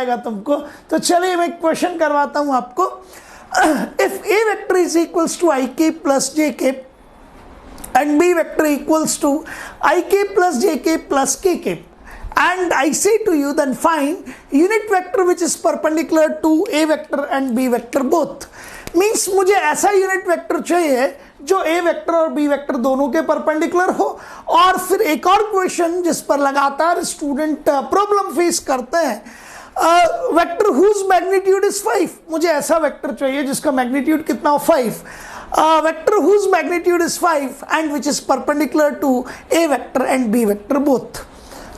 आएगा तुमको। तो चलिए मैं क्वेश्चन करवाता हूं आपको। If a vector is equals to i के प्लस जे के and b vector equals to ik plus jk plus kk, and I say to you then find unit vector which is perpendicular to a vector and b vector both। Means मुझे ऐसा unit vector चाहिए जो a vector और b vector दोनों के perpendicular हो। और फिर एक और क्वेश्चन जिस पर लगातार स्टूडेंट प्रॉब्लम फेस करते हैं, वेक्टर हुज मैग्नीट्यूड इज 5। मुझे ऐसा वेक्टर चाहिए जिसका मैग्नीट्यूड कितना हो 5। Vector whose magnitude is 5 and which is perpendicular to a vector and b vector both।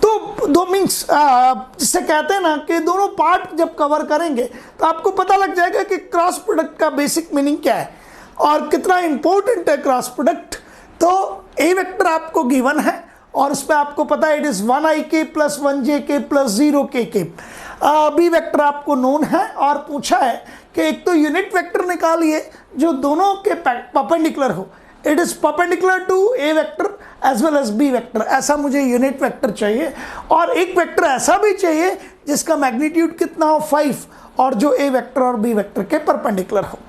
तो दो मीन्स जिससे कहते हैं ना कि दोनों पार्ट जब कवर करेंगे तो आपको पता लग जाएगा कि क्रॉस प्रोडक्ट का बेसिक मीनिंग क्या है और कितना इंपॉर्टेंट है क्रॉस प्रोडक्ट। तो a वेक्टर आपको गिवन है और उसमें आपको पता है it is 1ik plus 1jk plus 0kk। B vector आपको नोन है और पूछा है कि एक तो यूनिट वेक्टर निकालिए जो दोनों के परपेंडिकुलर हो। It is perpendicular to A vector as well as B vector, ऐसा मुझे यूनिट वेक्टर चाहिए। और एक वेक्टर ऐसा भी चाहिए जिसका मैग्नीट्यूड कितना हो 5 और जो ए वेक्टर और बी वेक्टर के परपेंडिकुलर हो।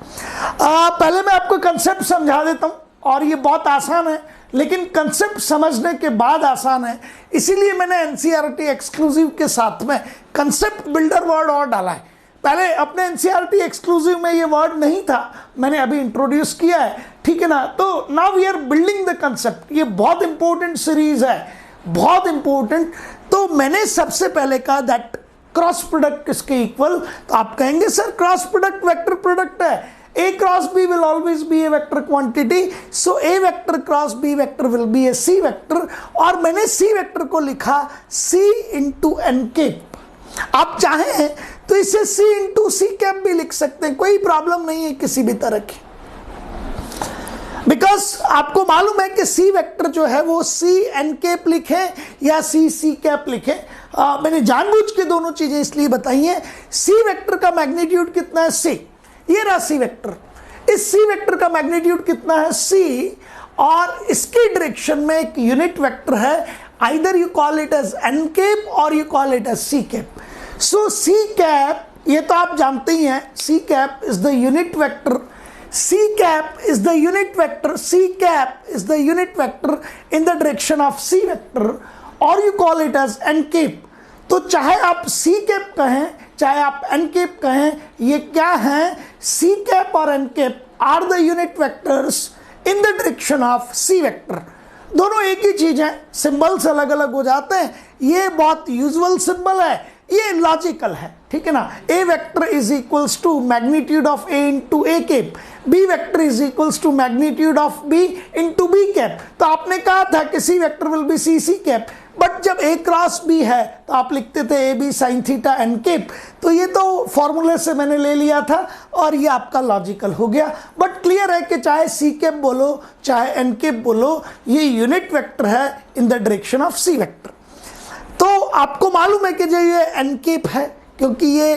पहले मैं आपको कंसेप्ट समझा देता हूँ और ये बहुत आसान है, लेकिन कंसेप्ट समझने के बाद आसान है, इसीलिए मैंने एनसीईआरटी एक्सक्लूसिव के साथ में कंसेप्ट बिल्डर वर्ड और डाला है। पहले अपने एनसीईआरटी एक्सक्लूसिव में ये वर्ड नहीं था, मैंने अभी इंट्रोड्यूस किया है, ठीक है ना। तो now we are building the concept. ये बहुत इंपॉर्टेंट सीरीज है, बहुत इंपॉर्टेंट। तो मैंने सबसे पहले कहा दैट क्रॉस प्रोडक्ट किसके इक्वल, तो आप कहेंगे sir cross product vector product है। A cross B will always be a vector quantity, so A vector cross B vector will be a C vector। और मैंने C vector को लिखा C into n cap। आप चाहें तो इसे C into C cap भी लिख सकते हैं, कोई प्रॉब्लम नहीं है किसी भी तरह की। बिकॉज आपको मालूम है कि C वेक्टर जो है वो C n cap लिखे या C C cap लिखे। मैंने जानबूझ के दोनों चीजें इसलिए बताई हैं। C वेक्टर का मैग्नीट्यूड कितना है C, ये रहा C वेक्टर। इस C वेक्टर का मैग्नीट्यूड कितना है C, और इसके डायरेक्शन में एक यूनिट वेक्टर है, either you call it as n cap और you call it as C cap. So C cap ये तो आप जानते ही हैं, C cap is the unit vector, C cap is the unit vector, C cap is the unit vector in the direction of C vector, or you call it as n cap। तो चाहे आप C cap कहें चाहे आप n cap कहें, ये क्या है, C cap और n cap are the unit vectors in the direction of C vector। दोनों एक ही चीज है, सिंबल्स अलग अलग हो जाते हैं। ये बहुत यूजुअल सिंबल है, ये लॉजिकल है, ठीक है ना। A vector is equals to magnitude of A into A cap, B vector is equals to magnitude of B into B cap. तो आपने कहा था कि C vector will be C cap, but जब A क्रॉस B है तो आप लिखते थे AB sine theta n cap. तो ये तो फॉर्मूले से मैंने ले लिया था और ये आपका लॉजिकल हो गया। बट क्लियर है कि चाहे C कैप बोलो चाहे n कैप बोलो, ये यूनिट वेक्टर है in the direction of C vector. तो आपको मालूम है कि जो ये n कैप है, क्योंकि ये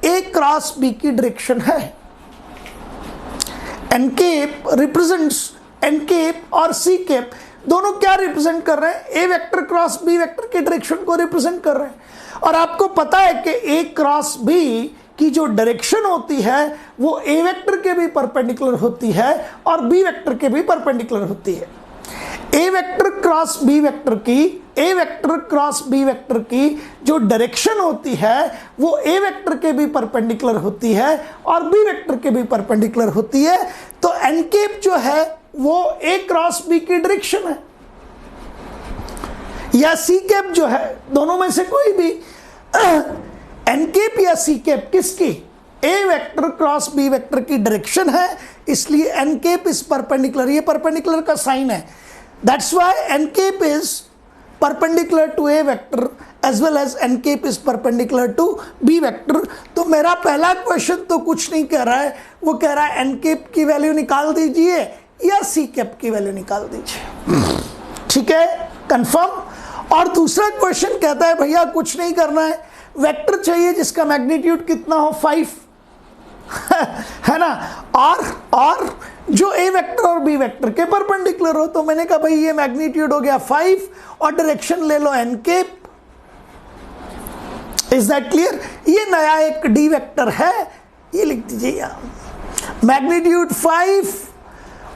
A क्रॉस B की डायरेक्शन है। n cap represents n cap और C कैप दोनों क्या रिप्रेजेंट कर रहे हैं, A vector cross B vector के डायरेक्शन को रिप्रेजेंट कर रहे हैं। और आपको पता है कि A क्रॉस B की जो डायरेक्शन होती है वो A वेक्टर के भी परपेंडिकुलर होती है और B वेक्टर के भी परपेंडिकुलर होती है। A vector cross B vector की, A vector cross B vector की जो डायरेक्शन होती है वो A वेक्टर के भी परपेंडिकुलर होती है और B वेक्टर के भी परपेंडिकुलर होती है। तो n कैप जो है वो A क्रॉस B की डायरेक्शन है, या C कैप जो है, दोनों में से कोई भी। n कैप या C कैप किसकी, A vector cross B vector की डायरेक्शन है, इसलिए n कैप इज परपेंडिकुलर, ये परपेंडिकुलर का साइन है। That's why n cap is perpendicular to A vector as well as n cap is perpendicular to B vector. तो मेरा पहला question तो कुछ नहीं कह रहा है, वो कह रहा है n कैप की वैल्यू निकाल दीजिए या C कैप की वैल्यू निकाल दीजिए, ठीक है, कंफर्म। और दूसरा क्वेश्चन कहता है भैया कुछ नहीं करना है, वेक्टर चाहिए जिसका मैग्नीट्यूड कितना हो 5 है ना, और जो A वेक्टर और B वेक्टर के परपेंडिकुलर हो। तो मैंने कहा भाई ये मैग्नीट्यूड हो गया 5 और डायरेक्शन ले लो n cap, is that clear? ये नया एक डी वेक्टर है, ये लिख दीजिए यहाँ, मैग्नीट्यूड 5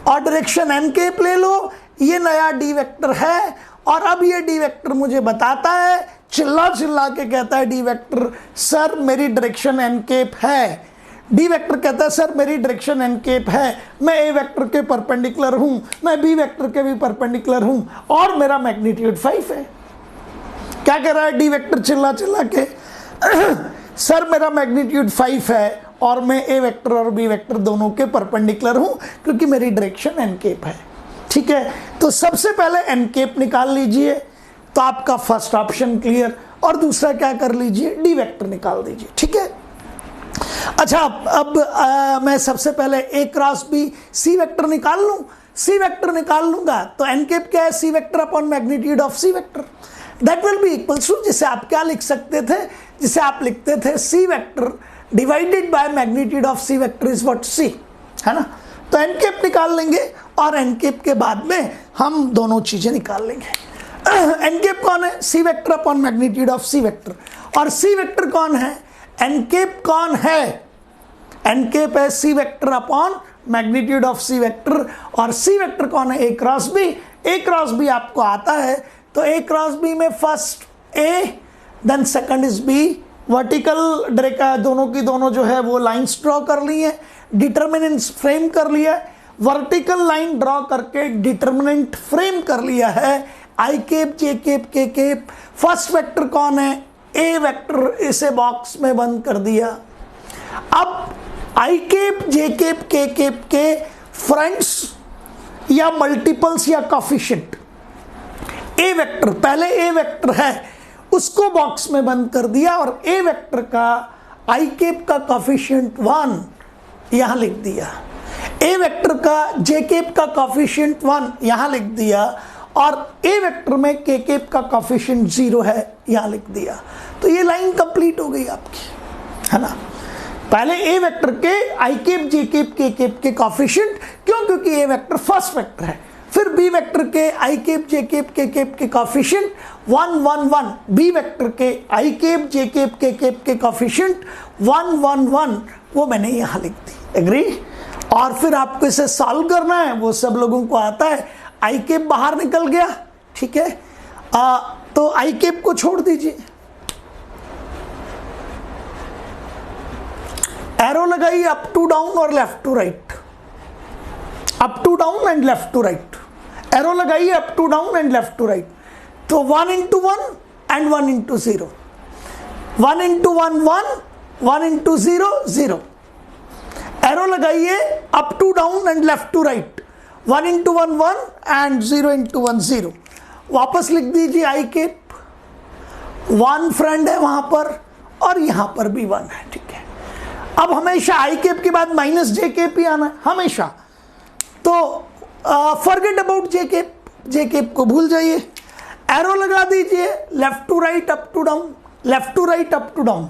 और डायरेक्शन एन कैप ले लो, ये नया डी वेक्टर है। और अब ये डी वेक्टर मुझे बताता है, चिल्ला चिल्ला के कहता है डी वेक्टर, सर मेरी डायरेक्शन एन कैप है। डी वेक्टर कहता है सर मेरी डायरेक्शन एन कैप है, मैं ए वेक्टर के परपेंडिकुलर हूं, मैं बी वेक्टर के भी परपेंडिकुलर हूं, और मेरा मैग्नीट्यूड 5 है। क्या कह रहा है डी वेक्टर चिल्ला चिल्ला के? सर मेरा मैग्नीट्यूड 5 है और मैं ए वेक्टर और बी वेक्टर दोनों के परपेंडिकुलर हूं, क्योंकि मेरी डायरेक्शन एन कैप है। ठीक है, तो सबसे पहले एन कैप निकाल लीजिए, तो आपका फर्स्ट ऑप्शन क्लियर। और दूसरा क्या कर लीजिए, डी वेक्टर निकाल दीजिए। ठीक है, अच्छा अब मैं सबसे पहले ए क्रॉस बी सी वेक्टर निकाल लूं। सी वेक्टर निकाल लूंगा तो एन कैप क्या है, c vector upon magnitude of C vector, that will be equals to, जिसे आप क्या लिख सकते थे, जिसे आप लिखते थे c vector divided by magnitude of C vector is what, c, है ना। तो एन कैप निकाल लेंगे और एन कैप के बाद में हम दोनों चीजें निकाल लेंगे। एन कैप कौन है, c vector upon magnitude of C vector, और सी वेक्टर कौन है, एन कैप कौन है, एन कैप है c vector upon magnitude of C vector, और सी वेक्टर कौन है, a cross b. A cross b आपको आता है, तो ए क्रॉस बी में first a then second is b, vertical direct दोनों की दोनों जो है वो लाइंस ड्रॉ कर ली है, डिटर्मिनेंट्स फ्रेम कर लिया है, वर्टिकल लाइन ड्रॉ करके डिटर्मिनेंट फ्रेम कर लिया है, आई कैप जे कैप के कैप। फर्स्ट वेक्टर कौन है, ए वेक्टर, इसे बॉक्स में बंद कर दिया। अब आई कैप जे कैप के कैप के फ्रेंड्स या मल्टीपल्स या कॉफिशिएंट, ए वेक्टर, पहले ए वेक्टर है उसको बॉक्स में बंद कर दिया, और ए वेक्टर का आई कैप का कॉफिशिएंट 1 यहां लिख दिया, ए वेक्टर का जे कैप का कॉफिशिएंट 1 यहां लिख दिया, और ए वेक्टर में के कैप का कॉफिशिएंट 0 है यहां लिख दिया। तो ये लाइन कंप्लीट हो गई आपकी, है ना। पहले ए वेक्टर के आई कैप जे कैप के कैप के कॉफिशिएंट, क्यों, क्योंकि ए वेक्टर फर्स्ट वेक्टर है। फिर बी वेक्टर के आई कैप जे कैप के कैप के कॉफिशिएंट 1 1 1, बी वेक्टर के आई कैप जे कैप के कैप के कॉफिशिएंट 1 1 1, वो मैंने यहां लिख दी, एग्री। और फिर आपको इसे सॉल्व करना है, वो सब लोगों को आता है। आई कैप बाहर निकल गया, ठीक है, तो आई कैप को छोड़ दीजिए, एरो लगाइए अप टू डाउन और left to right, up to down and left to right, arrow लगाइए up to down and left to right. तो 1 into 1 and 1 into 0, 1 into 1 1, 1 into 0 0, arrow लगाइए up to down and left to right, 1 into 1 1 and 0 into 1 0। वापस लिख दीजिए आई cap, 1 friend है वहां पर और यहां पर भी 1 है, ठीक है। अब हमेशा आई कैप के बाद माइनस जे कैप ही आना है हमेशा, तो forget about J cap, J cap को भूल जाइए। एरो लगा दीजिए left to right up to down, left to right up to down,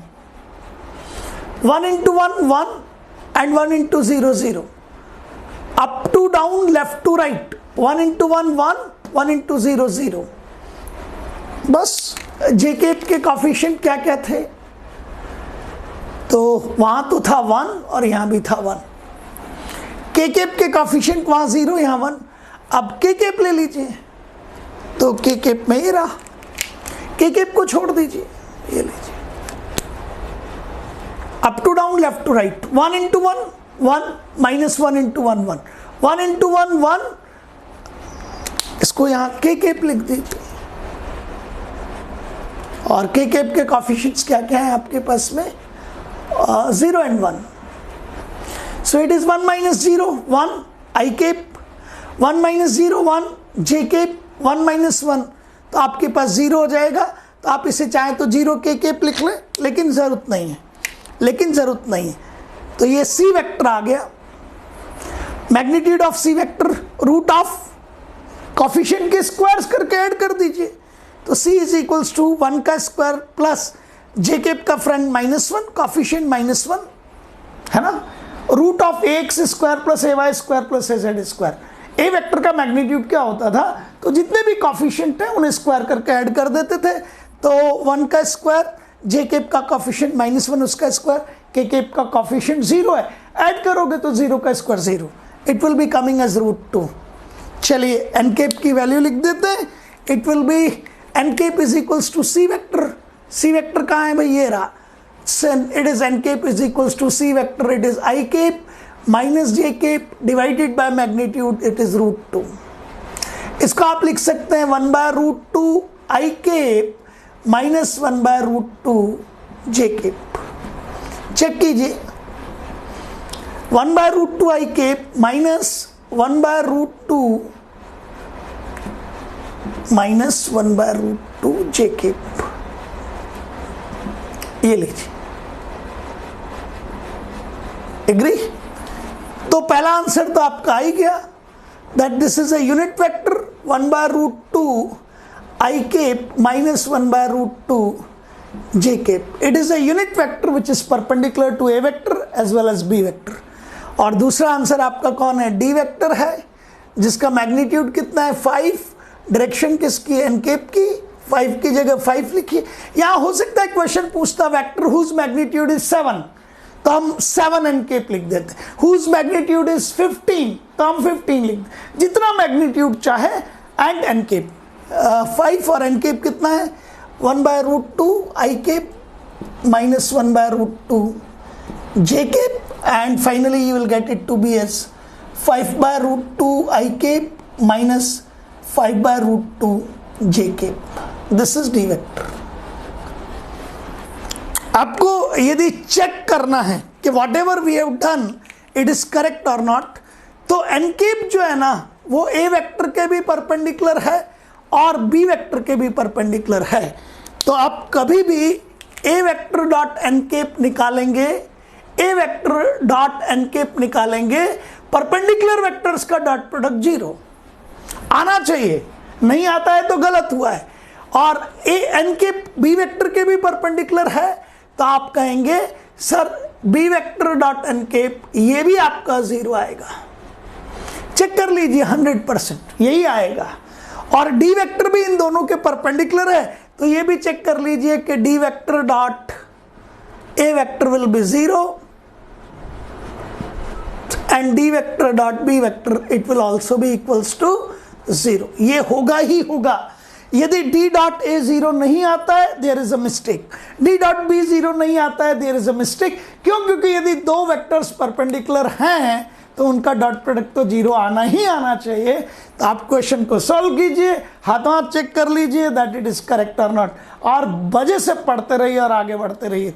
1 into 1 1 and 1 into 0 0, up to down left to right, 1 into 1 1, 1 into 0 0। बस जे कैप के coefficient क्या क्या थे, तो वहां तो था 1 और यहां भी था 1। के कैप के कॉफिशिएंट वहां 0 यहां 1। अब के कैप ले लीजिए, तो के कैप में ये रहा, के कैप को छोड़ दीजिए, ये लीजिए up to down left to right, 1 into 1 1 minus 1 into 1 1, 1 into 1 1, इसको यहां के कैप लिख दीजिए। और के कैप के कॉफिशिएंट्स क्या क्या है आपके पास में, 0 and 1, so it is 1 minus 0 1 I cap, 1 minus 0 1 J cap, 1 minus 1, तो आपके पास 0 हो जाएगा। तो आप इसे चाहें तो 0 के कैप लिख लें, लेकिन जरूरत नहीं है, लेकिन जरूरत नहीं है। तो ये सी वेक्टर आ गया, magnitude of C vector root of coefficient के स्क्वायर्स करके ऐड कर दीजिए, तो सी इज इक्वल्स टू 1 का स्क्वायर प्लस जे कैप का फ्रेंड -1, कॉफिशिएंट -1, है ना, root of ax square plus ay square plus az square. A vector का मैग्नीट्यूड क्या होता था, तो जितने भी कॉफिशिएंट हैं उन्हें स्क्वायर करके ऐड कर देते थे, तो 1 का स्क्वायर जे केप का कॉफिशिएंट -1 उसका स्क्वायर, के केप का कॉफिशिएंट 0 है, ऐड करोगे तो 0 का square 0, it will be coming as √2। चलिए एन केप की वैल्यू लिख देते हैं, it will be N cap is equals to C vector. C vector कहाँ है भाई, ये रहा, it is N cap is equals to C vector, it is I cap minus J cap divided by magnitude, it is √2। इसको आप लिख सकते हैं 1/√2 आई cap minus 1/√2 j cap. Check कीजिए, 1/√2 आई cap minus 1/√2 minus 1/√2 j cap, ये लीजिए, agree. तो पहला आंसर तो आपका आ ही गया, that this is a unit vector 1/√2 I cap minus 1/√2 j cap. It is a unit vector which is perpendicular to a vector as well as b vector. और दूसरा answer आपका कौन है, d वेक्टर है, जिसका मैग्नीट्यूड कितना है 5, direction किसकी, एन केप की, 5 की जगह 5 लिखिए। यहाँ हो सकता है क्वेश्चन पूछता वेक्टर हुज मैग्नीट्यूड इज 7, तो हम 7 एन केप लिख देते हैं। हुज मैग्नीट्यूड इज 15, तो हम 15 लिख देते, जितना मैग्नीट्यूड चाहे एंड एन केप 5 और एन केप कितना है 1/√2 आई cap minus 1/√2 j cap, and finally you will get it to be as 5/√2 I cap minus 5/√2 j cap. This is d vector. आपको यदि चेक करना है कि whatever we have done it is correct और not, तो N cap जो है ना वो ए वेक्टर के भी परपेंडिकुलर है और बी वेक्टर के भी परपेंडिकुलर है। तो आप कभी भी ए वेक्टर डॉट एन केप निकालेंगे, ए वेक्टर डॉट एन केप निकालेंगे, परपेंडिकुलर वेक्टर्स का डॉट प्रोडक्ट 0 आना चाहिए, नहीं आता है तो गलत हुआ है। और A N cap B vector के भी परपेंडिकुलर है, तो आप कहेंगे sir B vector dot N cap ये भी आपका 0 आएगा। चेक कर लीजिए 100% यही आएगा। और डी वेक्टर भी इन दोनों के परपेंडिकुलर है, तो ये भी चेक कर लीजिए कि D vector dot A vector will be 0 and D vector dot B vector it will also be equals to 0। ये होगा ही होगा। यदि d डॉट ए 0 नहीं आता है there is a mistake, d dot B 0 नहीं आता है देयर इज अ मिस्टेक। क्यों? क्योंकि यदि दो वेक्टर्स परपेंडिकुलर हैं तो उनका डॉट प्रोडक्ट तो 0 आना ही आना चाहिए। तो आप क्वेश्चन को सॉल्व कीजिए, हाथों हाथ चेक कर लीजिए दैट इट इज करेक्ट और नॉट, और वजह से पढ़ते रहिए और आगे बढ़ते रहिए।